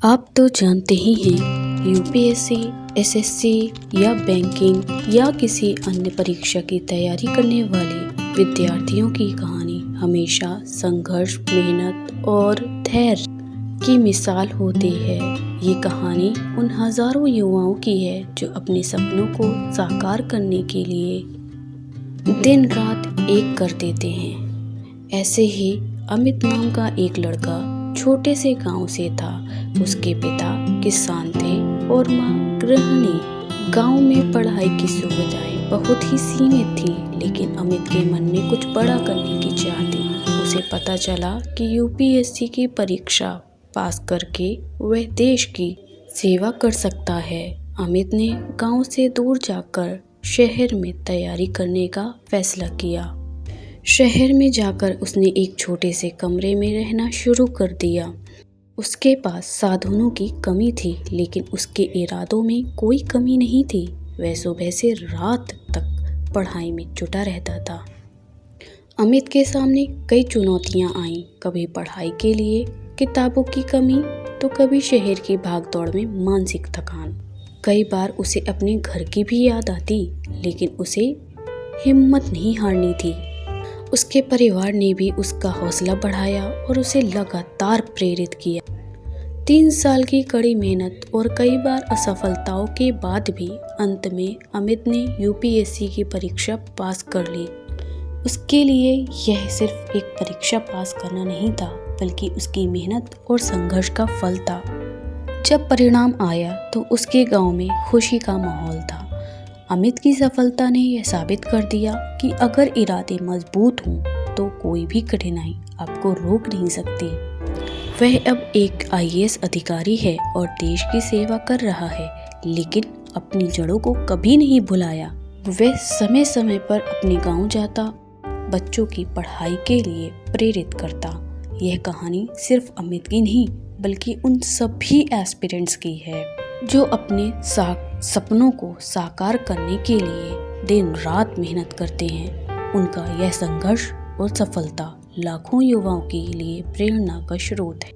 आप तो जानते ही हैं यूपीएससी, एसएससी या बैंकिंग या किसी अन्य परीक्षा की तैयारी करने वाले विद्यार्थियों की कहानी हमेशा संघर्ष, मेहनत और धैर्य की मिसाल होती है। ये कहानी उन हजारों युवाओं की है जो अपने सपनों को साकार करने के लिए दिन रात एक कर देते हैं। ऐसे ही अमित नाम का एक लड़का छोटे से गांव से था। उसके पिता किसान थे और मां गृहिणी। गांव में पढ़ाई की सुविधाएं बहुत ही सीमित थी, लेकिन अमित के मन में कुछ बड़ा करने की चाह थी। उसे पता चला कि यूपीएससी की परीक्षा पास करके वह देश की सेवा कर सकता है। अमित ने गांव से दूर जाकर शहर में तैयारी करने का फैसला किया। शहर में जाकर उसने एक छोटे से कमरे में रहना शुरू कर दिया। उसके पास साधनों की कमी थी, लेकिन उसके इरादों में कोई कमी नहीं थी। वह सुबह से रात तक पढ़ाई में जुटा रहता था। अमित के सामने कई चुनौतियां आईं, कभी पढ़ाई के लिए किताबों की कमी तो कभी शहर की भागदौड़ में मानसिक थकान। कई बार उसे अपने घर की भी याद आती, लेकिन उसे हिम्मत नहीं हारनी थी। उसके परिवार ने भी उसका हौसला बढ़ाया और उसे लगातार प्रेरित किया। 3 साल की कड़ी मेहनत और कई बार असफलताओं के बाद भी अंत में अमित ने यूपीएससी की परीक्षा पास कर ली। उसके लिए यह सिर्फ एक परीक्षा पास करना नहीं था, बल्कि उसकी मेहनत और संघर्ष का फल था। जब परिणाम आया तो उसके गांव में खुशी का माहौल था। अमित की सफलता ने यह साबित कर दिया कि अगर इरादे मजबूत हों तो कोई भी कठिनाई आपको रोक नहीं सकती। वह अब एक आईएएस अधिकारी है और देश की सेवा कर रहा है, लेकिन अपनी जड़ों को कभी नहीं भुलाया। वह समय समय पर अपने गांव जाता, बच्चों की पढ़ाई के लिए प्रेरित करता। यह कहानी सिर्फ अमित की नहीं, बल्कि उन सभी एस्पिरेंट्स की है जो अपने सपनों को साकार करने के लिए दिन रात मेहनत करते हैं। उनका यह संघर्ष और सफलता लाखों युवाओं के लिए प्रेरणा का स्रोत है।